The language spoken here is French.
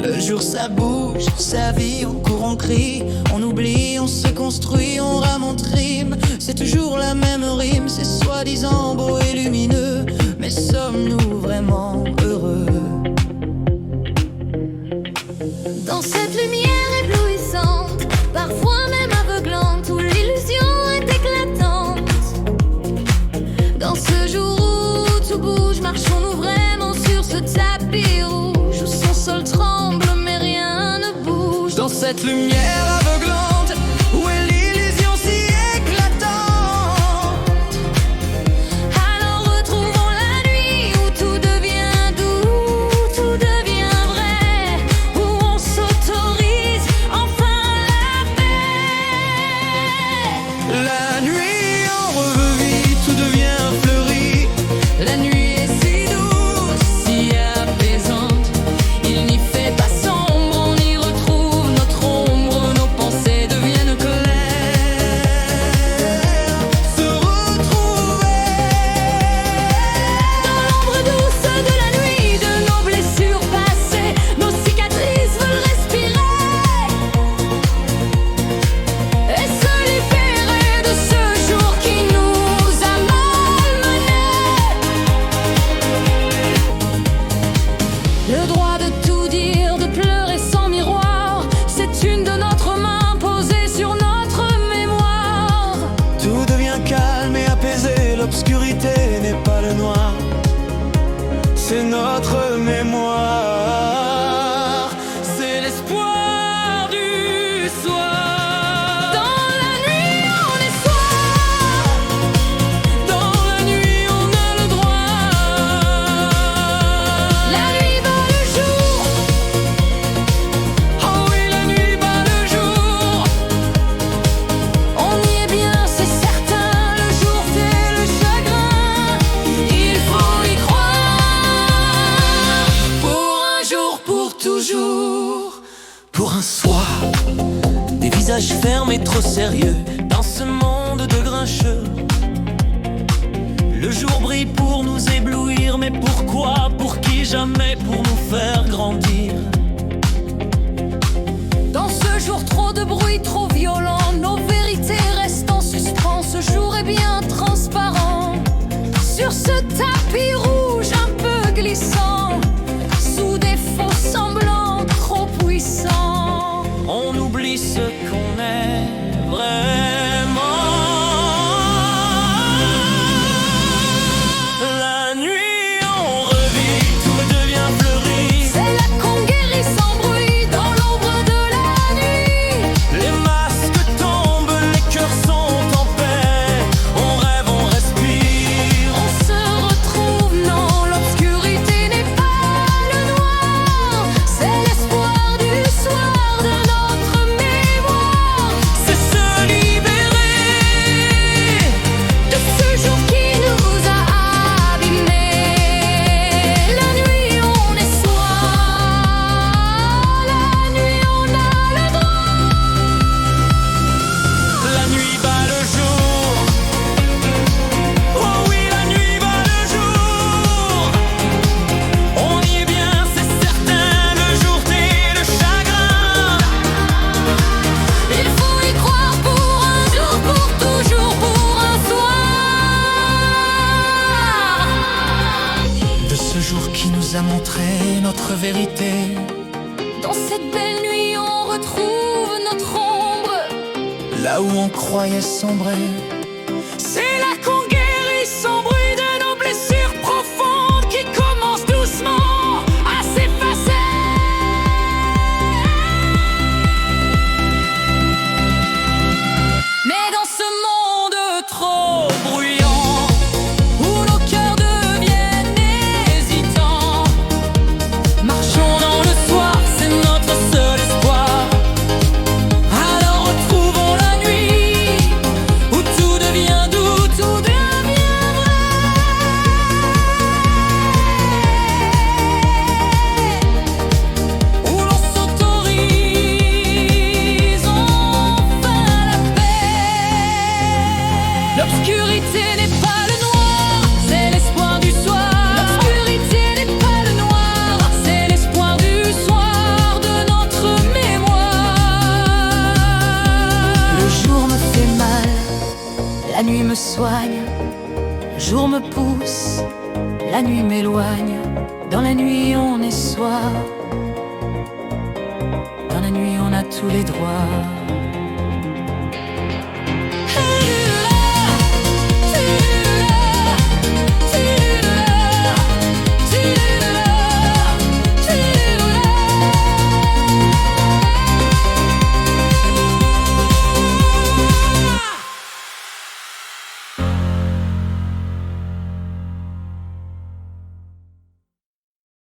Le jour ça bouge, ça vit, on court, on crie, on oublie, on se construit, on rame, on trime. C'est toujours la même rime, c'est soi-disant beau et lumineux. Mais sommes-nous vraiment heureux? Dans cette lumière éblouissante, parfois même aveuglante, où l'illusion est éclatante. Dans ce jour où tout bouge, marchons-nous vraiment sur ce tapis rouge où son sol tremble mais rien ne bouge? Dans cette lumière aveuglante, où est l'illusion si éclatante? Alors retrouvons la nuit où tout devient doux, tout devient vrai, où on s'autorise enfin la paix. La nuit en revit, tout devient fleuri. La nuit est si douce, si apaisante. Il n'y fait pas sombre, on y retrouve notre ombre. Nos pensées deviennent claires. Se retrouver Dans l'ombre douce de la nuit, de nos blessures passées, nos cicatrices veulent respirer et se libérer de ce jour qui nous a malmenés. Le droit de tout dire, de pleurer sans miroir, c'est une de notre main posée sur notre mémoire. tout devient calme et apaisé. L'obscurité n'est pas le noir, c'est notre mémoire. C'est l'espoir du soir. Dans la nuit, on est soi. Dans la nuit, on a le droit. La nuit bat le jour. Oh oui, la nuit bat le jour. On y est bien, c'est certain. Le jour fait le chagrin. Il faut y croire. Pour un jour, pour toujours. Pour un soir, des visages fermes et trop sérieux dans ce monde de grincheux. Le jour brille pour nous éblouir, mais pourquoi? Pour qui? Jamais pour nous faire grandir. Dans ce jour, trop de bruit, trop violent. Nos vérités restent en suspens. Ce jour est bien transparent. Sur ce tapis rouge un peu glissant, sous des faux semblants trop puissants. On oublie ce qu'on est vraiment. La nuit, on revit, tout devient fleuri. C'est là qu'on guérit sans bruit dans l'ombre de la nuit. Les masques tombent, les cœurs sont en paix. On rêve, on respire. On se retrouve, non, l'obscurité n'est pas le noir. C'est l'espoir du soir de notre mémoire. C'est se libérer De ce jour qui nous a abîmés. La nuit, on est soi. La nuit, on a le droit. La nuit bat le jour. Oh oui, la nuit bat le jour. On y est bien, c'est certain. Le jour tait le chagrin. Il faut y croire pour un jour, pour toujours, pour un soir. De ce jour qui nous a montré notre vérité. Dans cette belle nuit, on retrouve notre ombre. Là où on croyait sombrer, C'est là qu'on guérit sans bruit de nos blessures profondes qui commencent doucement à s'effacer. Mais dans ce monde trop bruyant, où nos cœurs deviennent hésitants, marchons dans le soir, c'est notre seul espoir. Alors retrouvons la nuit où tout nuit me soigne, le jour me pousse, la nuit m'éloigne. Dans la nuit on est soi, dans la nuit on a tous les droits.